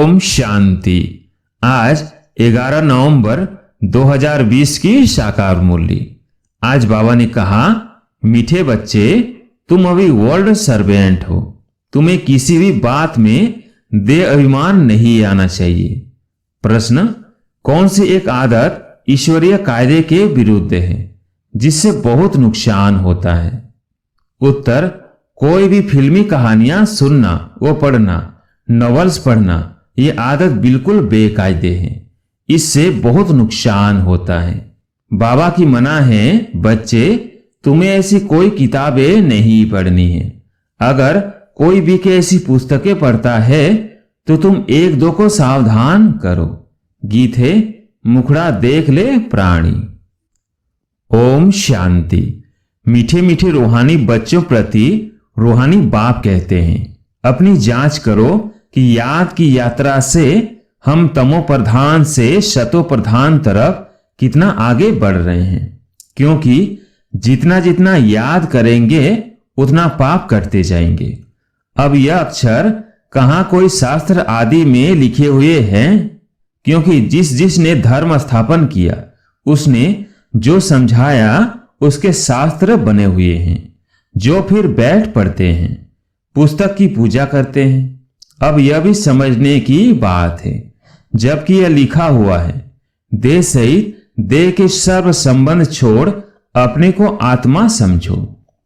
ओम शांति। आज 11 नवंबर 2020 की साकार मुरली। आज बाबा ने कहा, मीठे बच्चे, तुम अभी वर्ल्ड सर्वेंट हो। तुम्हें किसी भी बात में दे अभिमान नहीं आना चाहिए। प्रश्न, कौन सी एक आदत ईश्वरीय कायदे के विरुद्ध है जिससे बहुत नुकसान होता है? उत्तर, कोई भी फिल्मी कहानियां सुनना व पढ़ना, नॉवेल्स पढ़ना, ये आदत बिल्कुल बेकायदे है। इससे बहुत नुकसान होता है। बाबा की मना है, बच्चे तुम्हें ऐसी कोई किताबें नहीं पढ़नी है। अगर कोई भी के ऐसी पुस्तकें पढ़ता है तो तुम एक दो को सावधान करो। गीत है, मुखड़ा देख ले प्राणी। ओम शांति। मीठे मीठे रूहानी बच्चों प्रति रूहानी बाप कहते हैं, अपनी जांच करो कि याद की यात्रा से हम तमो प्रधान से शतो प्रधान तरफ कितना आगे बढ़ रहे हैं। क्योंकि जितना जितना याद करेंगे उतना पाप करते जाएंगे। अब यह अक्षर कहां कोई शास्त्र आदि में लिखे हुए हैं? क्योंकि जिसने धर्म स्थापन किया उसने जो समझाया उसके शास्त्र बने हुए हैं, जो फिर बैठ पढ़ते हैं, पुस्तक की पूजा करते हैं। अब यह भी समझने की बात है, जबकि यह लिखा हुआ है, देह सहित देह के सर्व संबंध छोड़ अपने को आत्मा समझो।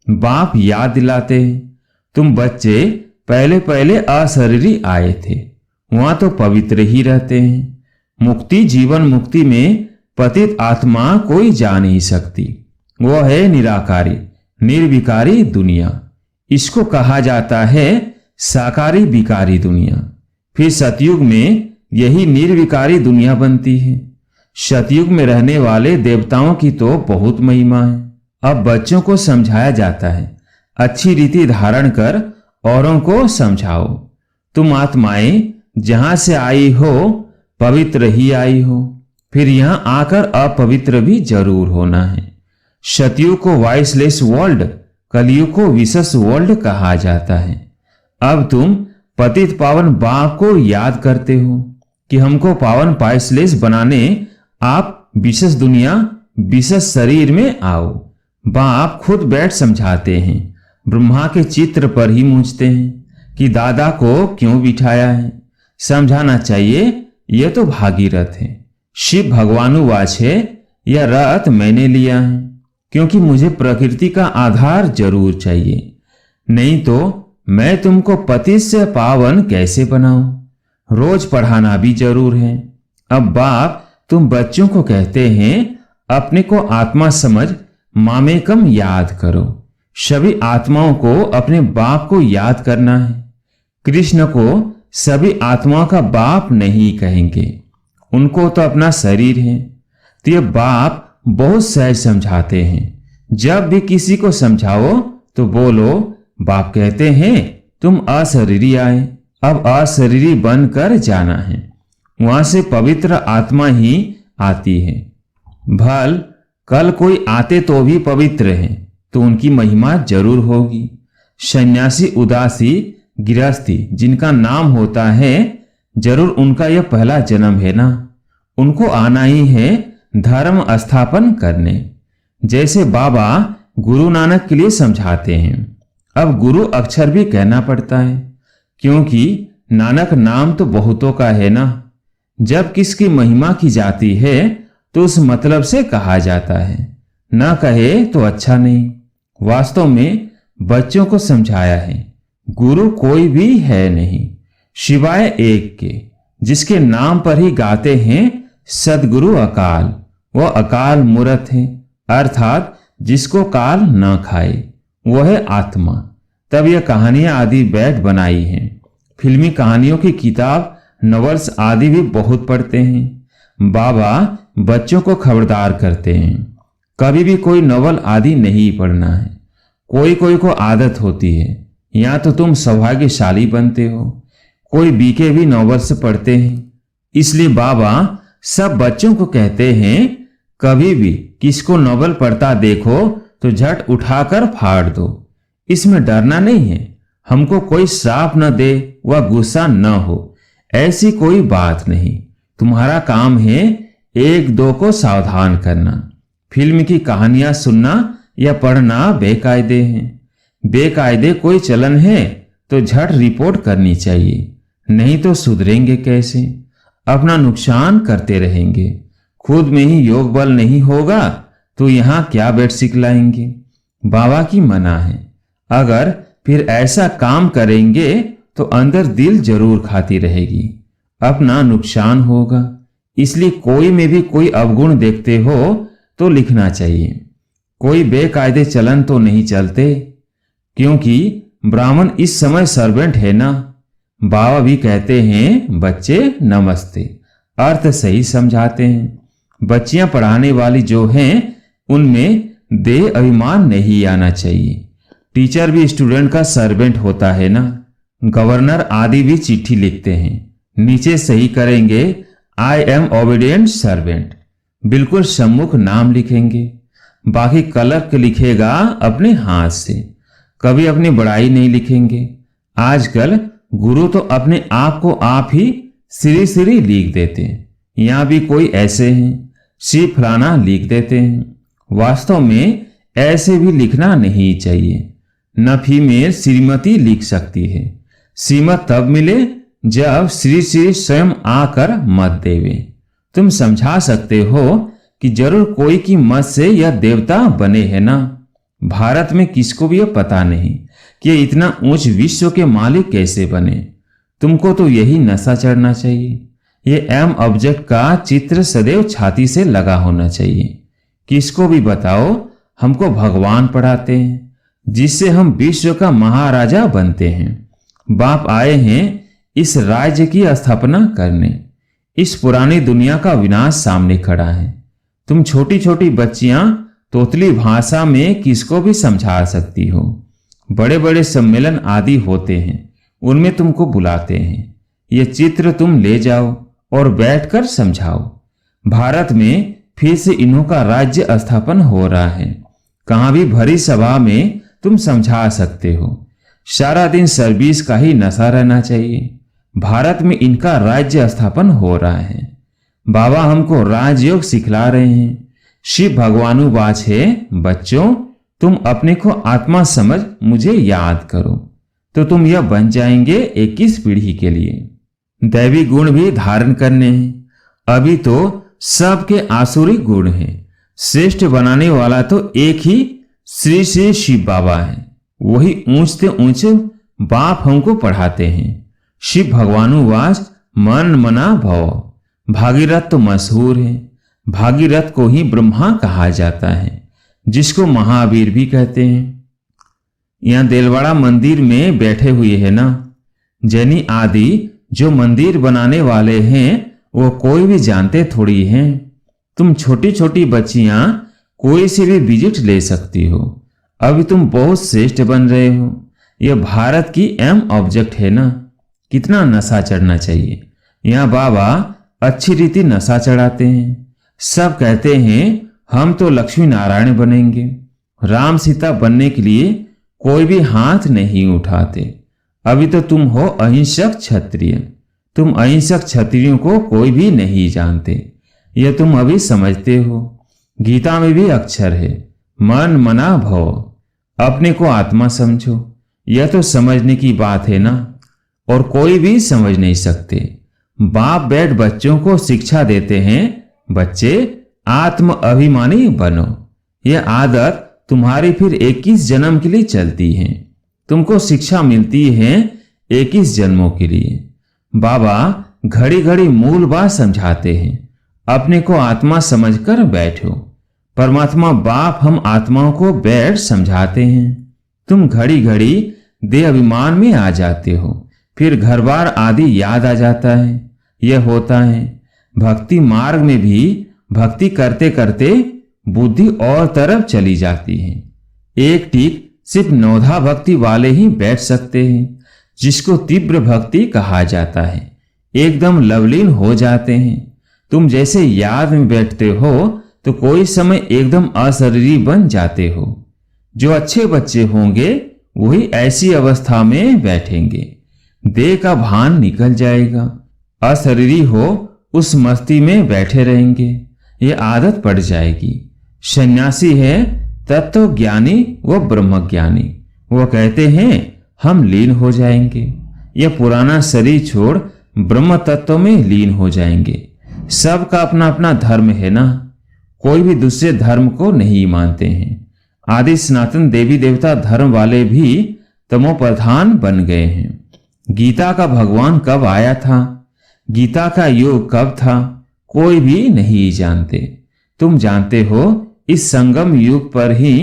बाप याद दिलाते हैं, तुम बच्चे पहले पहले अशरीरी आए थे, वहां तो पवित्र ही रहते हैं। मुक्ति, जीवन मुक्ति में पतित आत्मा कोई जा नहीं सकती। वह है निराकारी निर्विकारी दुनिया। इसको कहा जाता है साकारी विकारी दुनिया। फिर सतयुग में यही निर्विकारी दुनिया बनती है। सतयुग में रहने वाले देवताओं की तो बहुत महिमा है। अब बच्चों को समझाया जाता है, अच्छी रीति धारण कर औरों को समझाओ। तुम आत्माएं जहां से आई हो पवित्र ही आई हो, फिर यहां आकर अपवित्र भी जरूर होना है। सतयुग को वॉइसलेस वर्ल्ड, कलयुग को विशेष वर्ल्ड कहा जाता है। अब तुम पतित पावन बाप को याद करते हो कि हमको पावन वॉइसलेस बनाने आप विशेष दुनिया विशेष शरीर में आओ। बाप खुद बैठ समझाते हैं, ब्रह्मा के चित्र पर ही मूंझते हैं कि दादा को क्यों बिठाया है। समझाना चाहिए, यह तो भागीरथ है। शिव भगवानुवाच है, यह रथ मैंने लिया है क्योंकि मुझे प्रकृति का आधार जरूर चाहिए, नहीं तो मैं तुमको पति से पावन कैसे बनाऊं। रोज पढ़ाना भी जरूर है। अब बाप तुम बच्चों को कहते हैं, अपने को आत्मा समझ मामेकम याद करो। सभी आत्माओं को अपने बाप को याद करना है। कृष्ण को सभी आत्माओं का बाप नहीं कहेंगे, उनको तो अपना शरीर है। तो ये बाप बहुत सहज समझाते हैं। जब भी किसी को समझाओ तो बोलो, बाप कहते हैं तुम अशरीरी आए, अब अशरीरी बनकर जाना है। वहां से पवित्र आत्मा ही आती है। भल कल कोई आते तो भी पवित्र हैं, तो उनकी महिमा जरूर होगी। सन्यासी, उदासी, गृहस्थी जिनका नाम होता है, जरूर उनका यह पहला जन्म है ना। उनको आना ही है धर्म स्थापन करने। जैसे बाबा गुरु नानक के लिए समझाते हैं। अब गुरु अक्षर भी कहना पड़ता है, क्योंकि नानक नाम तो बहुतों का है ना। जब किसकी महिमा की जाती है तो उस मतलब से कहा जाता है, ना कहे तो अच्छा नहीं। वास्तव में बच्चों को समझाया है, गुरु कोई भी है नहीं सिवाय एक के, जिसके नाम पर ही गाते हैं सदगुरु अकाल। वह अकाल मूर्त है, अर्थात जिसको काल न खाए, वह है आत्मा। तब यह कहानियां आदि बैठ बनाई हैं। फिल्मी कहानियों की किताब, नॉवेल्स आदि भी बहुत पढ़ते हैं। बाबा बच्चों को खबरदार करते हैं, कभी भी कोई नॉवेल आदि नहीं पढ़ना है। कोई कोई को आदत होती है, या तो तुम सौभाग्यशाली बनते हो, कोई बीके भी नॉवेल्स पढ़ते हैं। इसलिए बाबा सब बच्चों को कहते हैं, कभी भी किसको नॉवेल पढ़ता देखो तो झट उठाकर फाड़ दो। इसमें डरना नहीं है। हमको कोई श्राप न दे व गुस्सा न हो, ऐसी कोई बात नहीं। तुम्हारा काम है एक दो को सावधान करना। फिल्म की कहानियां सुनना या पढ़ना बेकायदे हैं। बेकायदे कोई चलन है तो झट रिपोर्ट करनी चाहिए, नहीं तो सुधरेंगे कैसे? अपना नुकसान करते रहेंगे। खुद में ही योग बल नहीं होगा तो यहां क्या बैठ सिखलाएंगे? बाबा की मना है। अगर फिर ऐसा काम करेंगे तो अंदर दिल जरूर खाती रहेगी, अपना नुकसान होगा। इसलिए कोई में भी कोई अवगुण देखते हो तो लिखना चाहिए। कोई बेकायदे चलन तो नहीं चलते, क्योंकि ब्राह्मण इस समय सर्वेंट है ना। बाबा भी कहते हैं बच्चे नमस्ते, अर्थ सही समझाते हैं। बच्चियां पढ़ाने वाली जो हैं उनमें देह अभिमान नहीं आना चाहिए। टीचर भी स्टूडेंट का सर्वेंट होता है ना। गवर्नर आदि भी चिट्ठी लिखते हैं, नीचे सही करेंगे आई एम ओबीडिएंट सर्वेंट, बिल्कुल सम्मुख नाम लिखेंगे। बाकी क्लर्क लिखेगा अपने हाथ से, कभी अपनी बड़ाई नहीं लिखेंगे। आजकल गुरु तो अपने आप को आप ही श्री श्री लिख देते हैं। यहां भी कोई ऐसे हैं, श्री फलाना लिख देते हैं। वास्तव में ऐसे भी लिखना नहीं चाहिए। न फीमेल श्रीमती लिख सकती है। श्रीमत तब मिले जब श्री श्री स्वयं आकर मत देवे। तुम समझा सकते हो कि जरूर कोई की मत से यह देवता बने है ना। भारत में किसको भी यह पता नहीं कि इतना ऊंच विश्व के मालिक कैसे बने। तुमको तो यही नशा चढ़ना चाहिए। ये एम ऑब्जेक्ट का चित्र सदैव छाती से लगा होना चाहिए। किसको भी बताओ हमको भगवान पढ़ाते हैं, जिससे हम विश्व का महाराजा बनते हैं। बाप आए हैं इस राज्य की स्थापना करने। इस पुरानी दुनिया का विनाश सामने खड़ा है। तुम छोटी छोटी बच्चियां तोतली भाषा में किसको भी समझा सकती हो। बड़े बड़े सम्मेलन आदि होते हैं, उनमें तुमको बुलाते हैं। ये चित्र तुम ले जाओ और बैठकर समझाओ। भारत में फिर से इन्हों का राज्य स्थापन हो रहा है। कहां भी भरी सभा में तुम समझा सकते हो। सारा दिन सर्विस का ही नशा रहना चाहिए। भारत में इनका राज्य स्थापन हो रहा है। बाबा हमको राजयोग सिखला रहे हैं। शिव भगवानुवाच है, बच्चों तुम अपने को आत्मा समझ मुझे याद करो तो तुम यह बन जाएंगे 21 पीढ़ी के लिए। दैवी गुण भी धारण करने हैं। अभी तो सबके आसुरी गुण हैं। श्रेष्ठ बनाने वाला तो एक ही श्री श्री शिव बाबा है। वही ऊंचते ऊंचे बाप हमको पढ़ाते हैं। शिव भगवानुवाच मन मना भव। भागीरथ तो मशहूर है। भागीरथ को ही ब्रह्मा कहा जाता है, जिसको महावीर भी कहते हैं। यहां देलवाड़ा मंदिर में बैठे हुए है ना। जैनी आदि जो मंदिर बनाने वाले हैं वो कोई भी जानते थोड़ी हैं। तुम छोटी छोटी बच्चियां कोई से भी विजिट ले सकती हो। अभी तुम बहुत श्रेष्ठ बन रहे हो। यह भारत की एम ऑब्जेक्ट है ना। कितना नशा चढ़ना चाहिए। यहाँ बाबा अच्छी रीति नशा चढ़ाते हैं। सब कहते हैं हम तो लक्ष्मी नारायण बनेंगे। राम सीता बनने के लिए कोई भी हाथ नहीं उठाते। अभी तो तुम हो अहिंसक क्षत्रिय। तुम अहिंसक क्षत्रियों को कोई भी नहीं जानते। यह तुम अभी समझते हो। गीता में भी अक्षर है, मन मना भव। अपने को आत्मा समझो। यह तो समझने की बात है ना, और कोई भी समझ नहीं सकते। बाप बैठ बच्चों को शिक्षा देते हैं, बच्चे आत्म अभिमानी बनो। यह आदत तुम्हारी फिर 21 जन्म के लिए चलती है। तुमको शिक्षा मिलती है 21 जन्मों के लिए। बाबा घड़ी घड़ी मूल बात समझाते हैं। अपने को आत्मा समझकर बैठो। परमात्मा बाप हम आत्माओं को बैठ समझाते हैं। तुम घड़ी घड़ी देह अभिमान में आ जाते हो, फिर घर बार आदि याद आ जाता है। यह होता है भक्ति मार्ग में भी। भक्ति करते करते बुद्धि और तरफ चली जाती है। एक टिक सिर्फ नौधा भक्ति वाले ही बैठ सकते हैं, जिसको तीव्र भक्ति कहा जाता है। एकदम लवलीन हो जाते हैं। तुम जैसे याद में बैठते हो तो कोई समय एकदम अशरीरी बन जाते हो। जो अच्छे बच्चे होंगे वही ऐसी अवस्था में बैठेंगे। देह का भान निकल जाएगा। अशरीरी हो उस मस्ती में बैठे रहेंगे, ये आदत पड़ जाएगी। सन्यासी है तत्व ज्ञानी व ब्रह्मज्ञानी, वो कहते हैं हम लीन हो जाएंगे, यह पुराना शरीर छोड़ ब्रह्म तत्व में लीन हो जाएंगे। सबका अपना अपना धर्म है ना, कोई भी दूसरे धर्म को नहीं मानते हैं। आदि सनातन देवी देवता धर्म वाले भी तमोप्रधान बन गए हैं। गीता का भगवान कब आया था, गीता का युग कब था, कोई भी नहीं जानते। तुम जानते हो इस संगम युग पर ही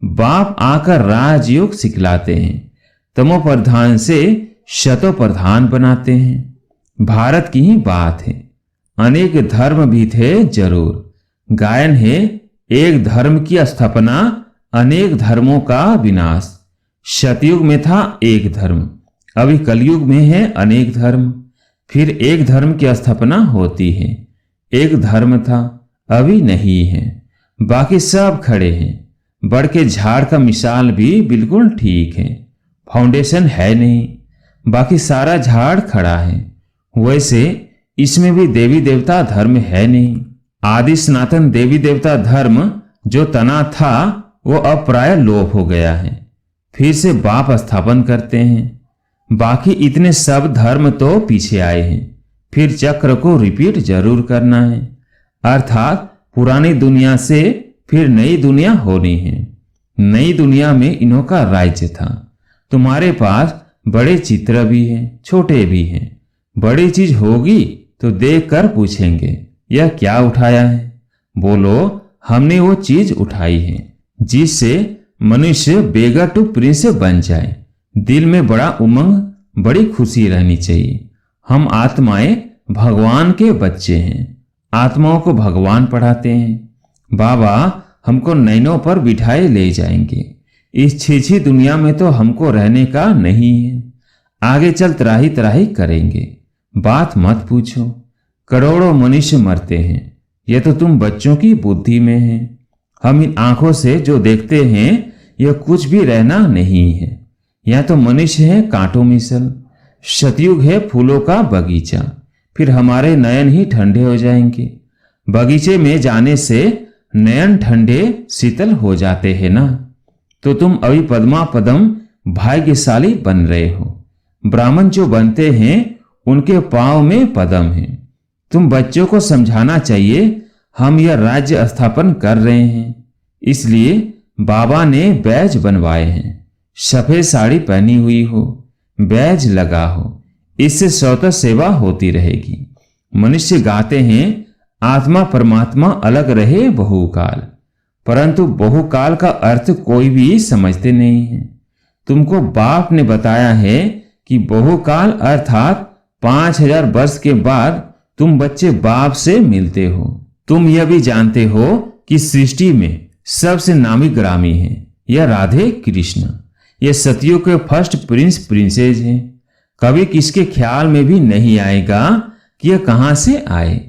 बाप आकर राजयोग सिखलाते हैं, तमोप्रधान से शतोप्रधान बनाते हैं। भारत की ही बात है, अनेक धर्म भी थे जरूर। गायन है एक धर्म की स्थापना, अनेक धर्मों का विनाश। सतयुग में था एक धर्म, अभी कलयुग में है अनेक धर्म। फिर एक धर्म की स्थापना होती है। एक धर्म था, अभी नहीं है, बाकी सब खड़े हैं। बड़ के झाड़ का मिसाल भी बिल्कुल ठीक है, फाउंडेशन है नहीं, बाकी सारा झाड़ खड़ा है। वैसे इसमें भी देवी देवता धर्म है नहीं। आदि सनातन देवी देवता धर्म जो तना था वो अब प्राय लोप हो गया है, फिर से बाप स्थापन करते हैं। बाकी इतने सब धर्म तो पीछे आए हैं, फिर चक्र को रिपीट जरूर करना है, अर्थात पुरानी दुनिया से फिर नई दुनिया होनी है। नई दुनिया में इन्हों का राज्य था। तुम्हारे पास बड़े चित्र भी हैं, छोटे भी हैं। बड़ी चीज होगी तो देख कर पूछेंगे यह क्या उठाया है, बोलो हमने वो चीज उठाई है, जिससे मनुष्य बेगर टू प्रिंस बन जाए। दिल में बड़ा उमंग, बड़ी खुशी रहनी चाहिए। हम आत्माएं भगवान के बच्चे हैं, आत्माओं को भगवान पढ़ाते हैं। बाबा हमको नैनों पर बिठाए ले जाएंगे। इस छीछी दुनिया में तो हमको रहने का नहीं है, आगे चल त्राही त्राही करेंगे। बात मत पूछो, करोड़ों मनुष्य मरते हैं, यह तो तुम बच्चों की बुद्धि में है। हम इन आंखों से जो देखते हैं यह कुछ भी रहना नहीं है। यह तो मनुष्य है कांटों मिसल, सतयुग है फूलों का बगीचा। फिर हमारे नयन ही ठंडे हो जाएंगे। बगीचे में जाने से नयन ठंडे शीतल हो जाते हैं ना। तो तुम अभी पद्मा पदम भाग्यशाली बन रहे हो। ब्राह्मण जो बनते हैं उनके पांव में पदम है। तुम बच्चों को समझाना चाहिए हम यह राज्य स्थापन कर रहे हैं, इसलिए बाबा ने बैज बनवाए हैं। सफेद साड़ी पहनी हुई हो, बैज लगा हो, इससे स्वतः सेवा होती रहेगी। मनुष्य गाते हैं आत्मा परमात्मा अलग रहे बहुकाल, परंतु बहुकाल का अर्थ कोई भी समझते नहीं है। तुमको बाप ने बताया है कि बहुकाल अर्थात 5000 वर्ष के बाद तुम बच्चे बाप से मिलते हो। तुम यह भी जानते हो कि सृष्टि में सबसे नामी ग्रामी है यह राधे कृष्ण। यह सतयुग के फर्स्ट प्रिंस प्रिंसेस हैं। कभी किसके ख्याल में भी नहीं आएगा कि यह कहां से आए।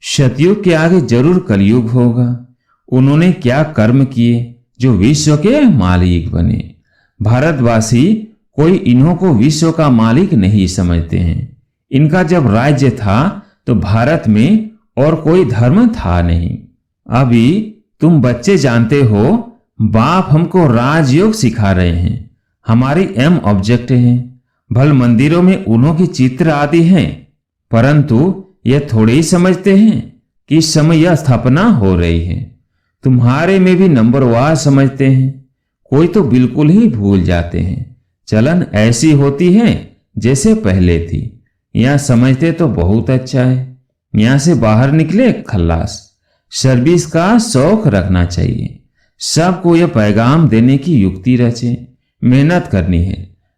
सतयुग के आगे जरूर कलयुग होगा। उन्होंने क्या कर्म किए जो विश्व के मालिक बने। भारतवासी कोई इन्हों को विश्व का मालिक नहीं समझते हैं। इनका जब राज्य था तो भारत में और कोई धर्म था नहीं। अभी तुम बच्चे जानते हो बाप हमको राजयोग सिखा रहे हैं, हमारी एम ऑब्जेक्ट है। भल मंदिरों में उन्हों की चित्र आदि हैं, परंतु यह थोड़े ही समझते हैं कि इस समय यह स्थापना हो रही है। तुम्हारे में भी नंबरवार समझते हैं, कोई तो बिल्कुल ही भूल जाते हैं। चलन ऐसी होती है जैसे पहले थी। यहां समझते तो बहुत अच्छा है, यहां से बाहर निकले खल्लास। सर्विस का शौक रखना चाहिए। सबको यह पैगाम देने की युक्ति रचे, मेहनत करनी है।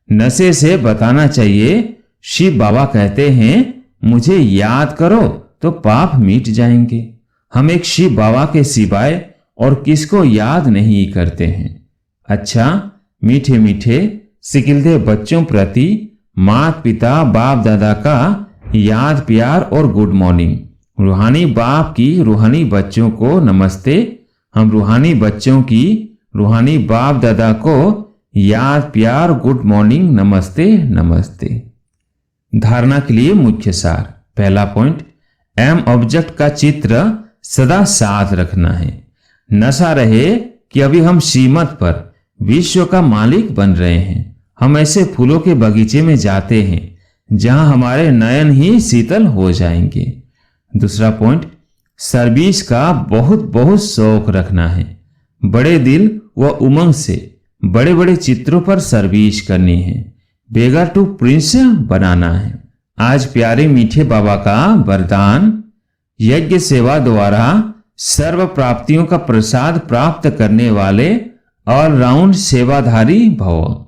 नशे से बताना चाहिए शिव बाबा कहते हैं मुझे याद करो तो पाप मिट जाएंगे। हम एक शिव बाबा के सिवाय और किसको याद नहीं करते हैं। अच्छा, मीठे मीठे सिकिलदे बच्चों प्रति माता पिता बाप दादा का याद प्यार और गुड मॉर्निंग। रूहानी बाप की रूहानी बच्चों को नमस्ते। हम रूहानी बच्चों की रूहानी बाप दादा को याद प्यार गुड मॉर्निंग नमस्ते नमस्ते। धारणा के लिए मुख्य सार। पहला पॉइंट, एम ऑब्जेक्ट का चित्र सदा साथ रखना है। नशा रहे कि अभी हम श्रीमत पर विश्व का मालिक बन रहे हैं। हम ऐसे फूलों के बगीचे में जाते हैं जहां हमारे नयन ही शीतल हो जाएंगे। दूसरा पॉइंट, सर्विस का बहुत बहुत शौक रखना है। बड़े दिल व उमंग से बड़े बड़े चित्रों पर सर्विस करनी है। बेगर टू प्रिंस बनाना है। आज प्यारे मीठे बाबा का वरदान, यज्ञ सेवा द्वारा सर्व प्राप्तियों का प्रसाद प्राप्त करने वाले ऑलराउंड सेवाधारी भव।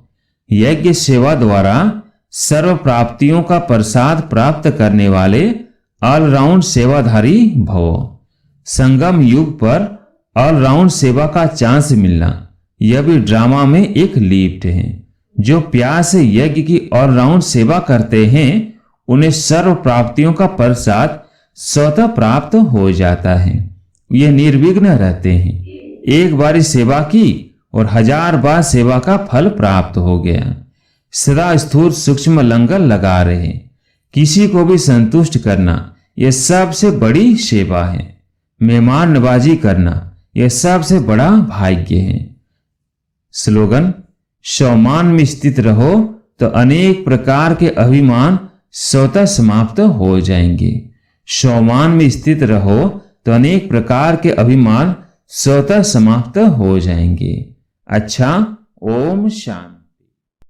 यज्ञ सेवा द्वारा सर्व प्राप्तियों का प्रसाद प्राप्त करने वाले ऑलराउंड सेवाधारी भव। संगम युग पर ऑलराउंड सेवा का चांस मिलना यह भी ड्रामा में एक लिफ्ट है। जो प्यार से यज्ञ की ऑलराउंड सेवा करते हैं उन्हें सर्व प्राप्तियों का प्रसाद स्वतः प्राप्त हो जाता है। ये निर्विघ्न रहते हैं। एक बार सेवा की और 1000 बार सेवा का फल प्राप्त हो गया। सदा स्थूल सूक्ष्म लंगर लगा रहे। किसी को भी संतुष्ट करना यह सबसे बड़ी सेवा है। मेहमान नवाजी करना यह सबसे बड़ा भाग्य है। स्लोगन, सम्मान में स्थित रहो तो अनेक प्रकार के अभिमान स्वतः समाप्त हो जाएंगे। सम्मान में स्थित रहो तो अनेक प्रकार के अभिमान स्वतः समाप्त हो जाएंगे। अच्छा, ओम शांति।